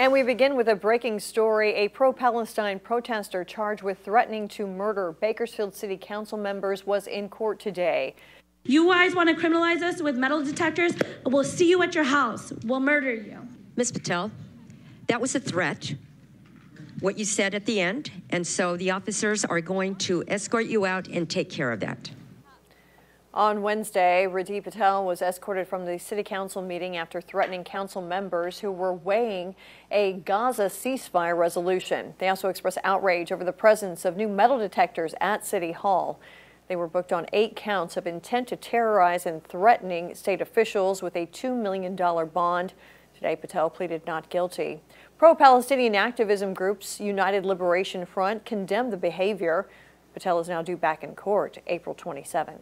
And we begin with a breaking story. A pro-Palestine protester charged with threatening to murder Bakersfield City Council members was in court today. You guys want to criminalize us with metal detectors? We'll see you at your house. We'll murder you. Ms. Patel, that was a threat, what you said at the end, and so the officers are going to escort you out and take care of that. On Wednesday, Radi Patel was escorted from the city council meeting after threatening council members who were weighing a Gaza ceasefire resolution. They also expressed outrage over the presence of new metal detectors at City Hall. They were booked on 8 counts of intent to terrorize and threatening state officials with a $2 million bond. Today, Patel pleaded not guilty. Pro-Palestinian activism groups United Liberation Front condemned the behavior. Patel is now due back in court April 27.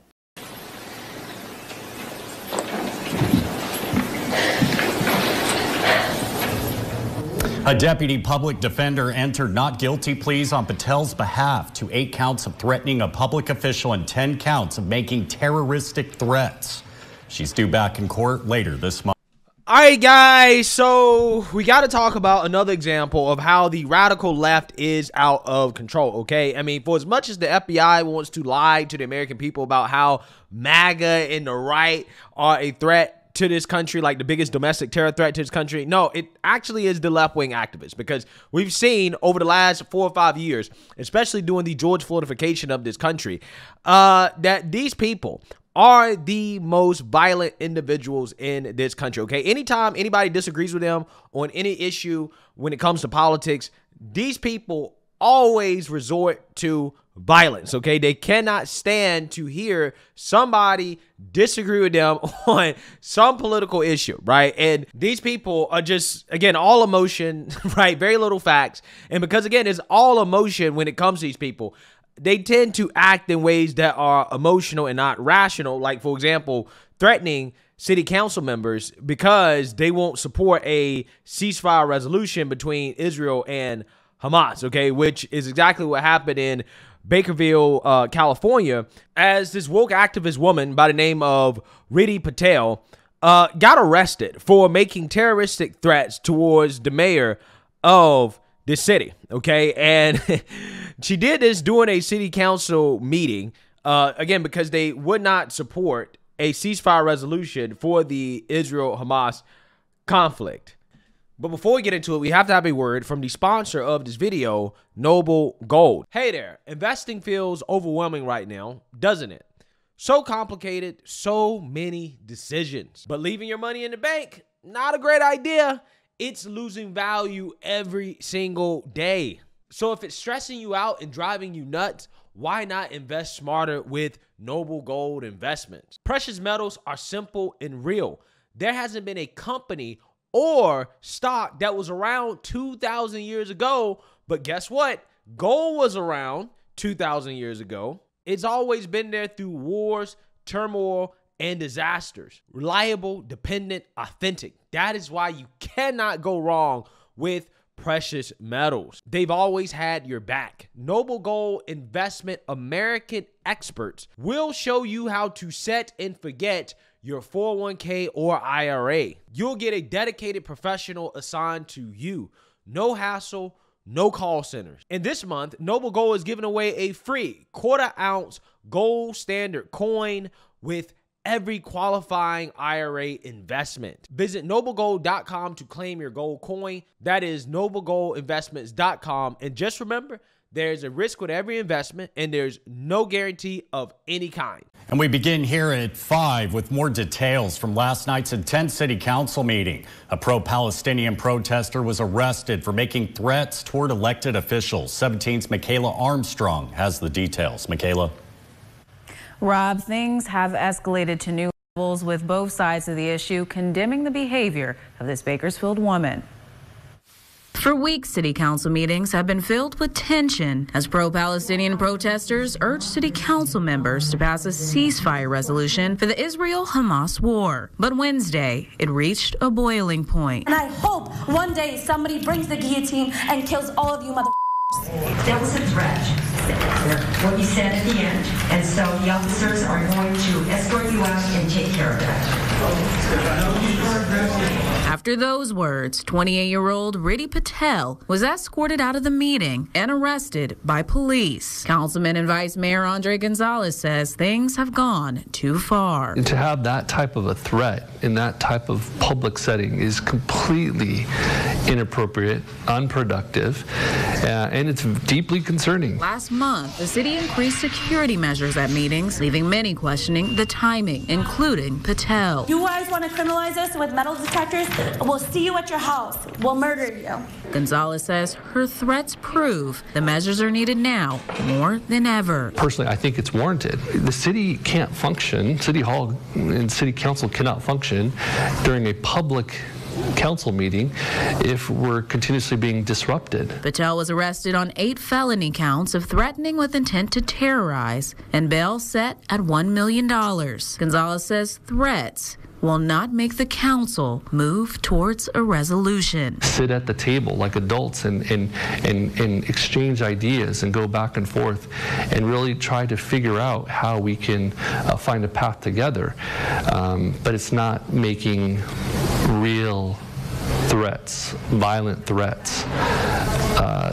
A deputy public defender entered not guilty pleas on Patel's behalf to 8 counts of threatening a public official and 10 counts of making terroristic threats. She's due back in court later this month. All right, guys, so we got to talk about another example of how the radical left is out of control, okay? I mean, for as much as the FBI wants to lie to the American people about how MAGA and the right are a threat to this country, like the biggest domestic terror threat to this country, no, it actually is the left-wing activists, because we've seen over the last 4 or 5 years, especially during the George Floydification of this country, that these people are the most violent individuals in this country, okay? Anytime anybody disagrees with them on any issue when it comes to politics, these people always resort to violence, okay? They cannot stand to hear somebody disagree with them on some political issue, right? And these people are just, again, all emotion, right? Very little facts. And because, again, it's all emotion when it comes to these people, they tend to act in ways that are emotional and not rational. Like, for example, threatening city council members because they won't support a ceasefire resolution between Israel and Hamas, okay, which is exactly what happened in Bakersfield, California, as this woke activist woman by the name of Radi Patel got arrested for making terroristic threats towards the mayor of this city, okay? And she did this during a city council meeting, again, because they would not support a ceasefire resolution for the Israel-Hamas conflict. But before we get into it, we have to have a word from the sponsor of this video, Noble Gold. Hey there, investing feels overwhelming right now, doesn't it? So complicated, so many decisions. But leaving your money in the bank, not a great idea. It's losing value every single day. So if it's stressing you out and driving you nuts, why not invest smarter with Noble Gold investments? Precious metals are simple and real. There hasn't been a company or stock that was around 2,000 years ago, but guess what? Gold was around 2,000 years ago. It's always been there through wars, turmoil, and disasters. Reliable, dependent, authentic. That is why you cannot go wrong with precious metals. They've always had your back. Noble Gold Investment American experts will show you how to set and forget your 401k or IRA. You'll get a dedicated professional assigned to you. No hassle, no call centers. And this month, Noble Gold is giving away a free 1/4 ounce gold standard coin with every qualifying IRA investment. Visit noblegold.com to claim your gold coin. That is noblegoldinvestments.com. And just remember, there's a risk with every investment, and there's no guarantee of any kind. And we begin here at 5 with more details from last night's intense city council meeting. A pro-Palestinian protester was arrested for making threats toward elected officials. 17's Michaela Armstrong has the details. Michaela. Rob, things have escalated to new levels with both sides of the issue condemning the behavior of this Bakersfield woman. For weeks, city council meetings have been filled with tension as pro-Palestinian protesters urge city council members to pass a ceasefire resolution for the Israel-Hamas war. But Wednesday, it reached a boiling point. And I hope one day somebody brings the guillotine and kills all of you mother. That was a threat, what you said at the end, and so the officers are going to escort you out and take care of that. After those words, 28-year-old Riddhi Patel was escorted out of the meeting and arrested by police. Councilman and Vice Mayor Andre Gonzalez says things have gone too far. And to have that type of a threat in that type of public setting is completely inappropriate, unproductive, and it's deeply concerning. Last month, the city increased security measures at meetings, leaving many questioning the timing, including Patel. You guys want to criminalize us with metal detectors? We'll see you at your house. We'll murder you. Gonzalez says her threats prove the measures are needed now more than ever. Personally, I think it's warranted. The city can't function, City Hall and City Council cannot function during a public council meeting if we're continuously being disrupted. Patel was arrested on 8 felony counts of threatening with intent to terrorize and bail set at $1 million. Gonzalez says threats will not make the council move towards a resolution. Sit at the table like adults and exchange ideas and go back and forth and really try to figure out how we can find a path together. But it's not making real threats, violent threats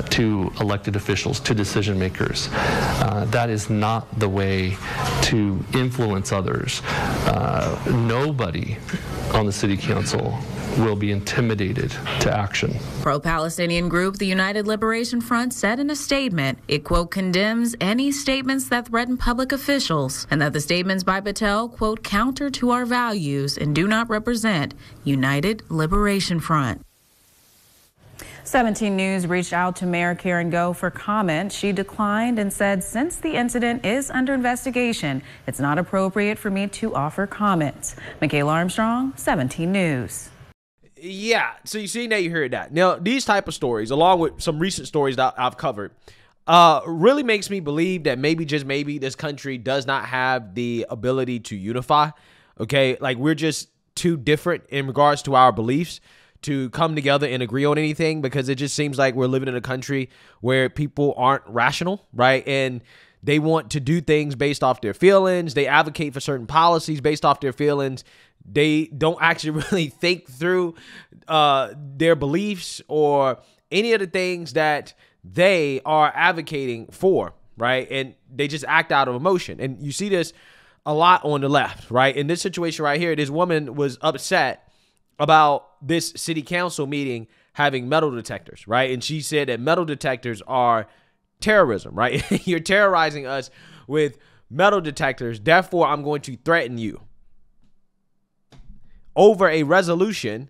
to elected officials, to decision makers. That is not the way to influence others. Nobody on the city council will be intimidated to action. Pro-Palestinian group the United Liberation Front said in a statement it, quote, condemns any statements that threaten public officials and that the statements by Patel, quote, counter to our values and do not represent United Liberation Front. 17 News reached out to Mayor Karen Go for comment. She declined and said since the incident is under investigation, it's not appropriate for me to offer comments. Michaela Armstrong, 17 News. Yeah, so you see, now you heard that. Now, these type of stories, along with some recent stories that I've covered, really makes me believe that maybe, just maybe, this country does not have the ability to unify. Okay, like we're just too different in regards to our beliefs to come together and agree on anything, because it just seems like we're living in a country where people aren't rational, right? And they want to do things based off their feelings. They advocate for certain policies based off their feelings. They don't actually really think through their beliefs or any of the things that they are advocating for, right? And they just act out of emotion. And you see this a lot on the left, right? In this situation right here, this woman was upset about this city council meeting having metal detectors, right? And she said that metal detectors are terrorism, right? You're terrorizing us with metal detectors. Therefore, I'm going to threaten you over a resolution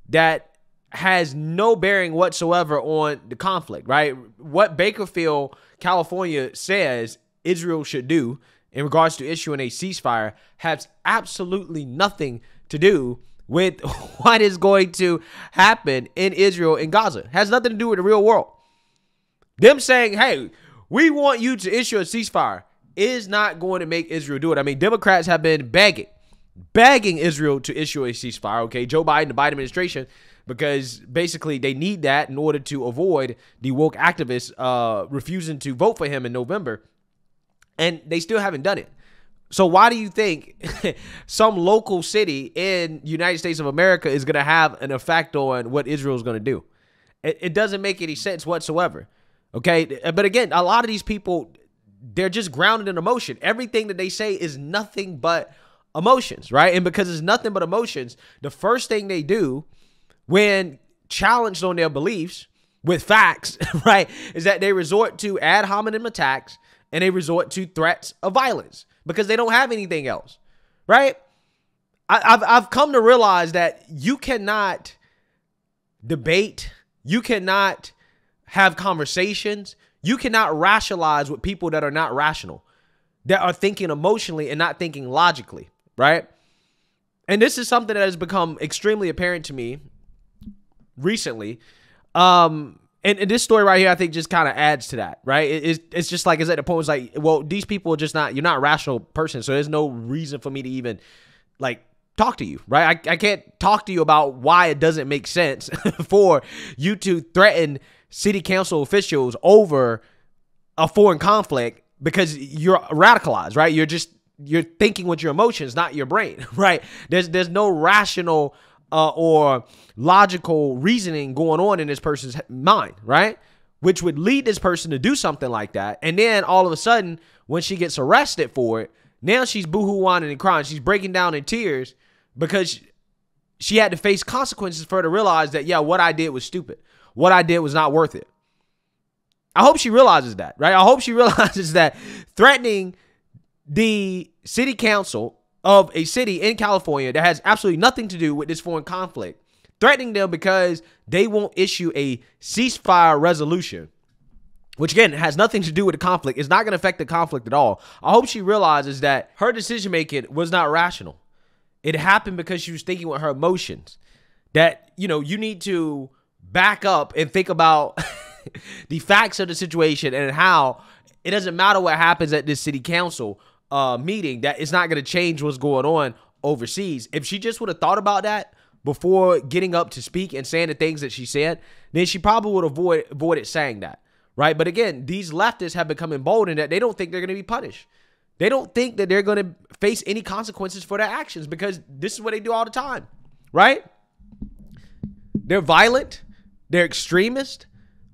that has no bearing whatsoever on the conflict, right? What Bakersfield, California says Israel should do in regards to issuing a ceasefire has absolutely nothing to do with what is going to happen in Israel and Gaza. It has nothing to do with the real world. Them saying, hey, we want you to issue a ceasefire is not going to make Israel do it. I mean, Democrats have been begging Israel to issue a ceasefire, okay? Joe Biden, the Biden administration, because basically they need that in order to avoid the woke activists refusing to vote for him in November. And they still haven't done it. So why do you think some local city in United States of America is going to have an effect on what Israel is going to do? It doesn't make any sense whatsoever. Okay. But again, a lot of these people, they're just grounded in emotion. Everything that they say is nothing but emotions, right? And because it's nothing but emotions, the first thing they do when challenged on their beliefs with facts, right, is that they resort to ad hominem attacks and they resort to threats of violence because they don't have anything else, right? I've come to realize that you cannot debate, you cannot have conversations, you cannot rationalize with people that are not rational, that are thinking emotionally and not thinking logically, right? And this is something that has become extremely apparent to me recently. And this story right here, I think, just kind of adds to that, right? It's just like, it's at the point, it's like, well, these people are just not, you're not a rational person, so there's no reason for me to even, like, talk to you, right? I can't talk to you about why it doesn't make sense for you to threaten city council officials over a foreign conflict because you're radicalized, right? You're thinking with your emotions, not your brain, right? There's no rational or logical reasoning going on in this person's mind, right? Which would lead this person to do something like that. And then all of a sudden, when she gets arrested for it, now she's boohoo whining and crying. She's breaking down in tears because she had to face consequences for her to realize that, yeah, what I did was stupid. What I did was not worth it. I hope she realizes that, right? I hope she realizes that threatening the city council of a city in California that has absolutely nothing to do with this foreign conflict, threatening them because they won't issue a ceasefire resolution, which again has nothing to do with the conflict. It's not going to affect the conflict at all. I hope she realizes that her decision making was not rational. It happened because she was thinking with her emotions. That, you know, you need to back up and think about the facts of the situation and how it doesn't matter what happens at this city council meeting, that it's not going to change what's going on overseas. If she just would have thought about that before getting up to speak and saying the things that she said, then she probably would have avoided saying that, right? But again, these leftists have become emboldened that they don't think they're going to be punished. They don't think that they're going to face any consequences for their actions because this is what they do all the time, right? They're violent. They're extremist.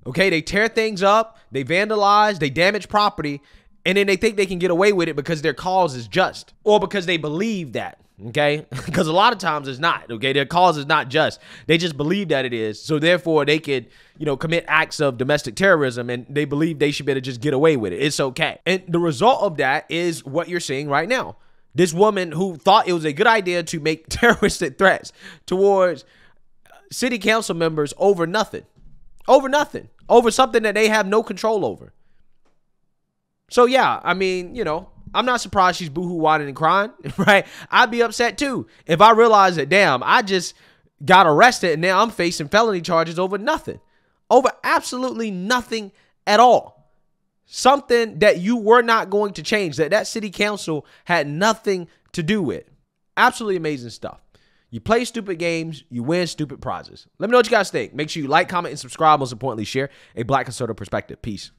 Okay, they tear things up. They vandalize. They damage property. And then they think they can get away with it because their cause is just or because they believe that. Okay, because a lot of times it's not. Okay, their cause is not just. They just believe that it is. So therefore, they could, you know, commit acts of domestic terrorism and they believe they should be able to just get away with it. It's okay. And the result of that is what you're seeing right now. This woman who thought it was a good idea to make terroristic threats towards city council members over nothing, over something that they have no control over. So, yeah, I mean, you know, I'm not surprised she's boohoo whining and crying, right? I'd be upset, too, if I realized that, damn, I just got arrested and now I'm facing felony charges over nothing, over absolutely nothing at all. Something that you were not going to change, that city council had nothing to do with. Absolutely amazing stuff. You play stupid games, you win stupid prizes. Let me know what you guys think. Make sure you like, comment, and subscribe. Most importantly, share a Black conservative perspective. Peace.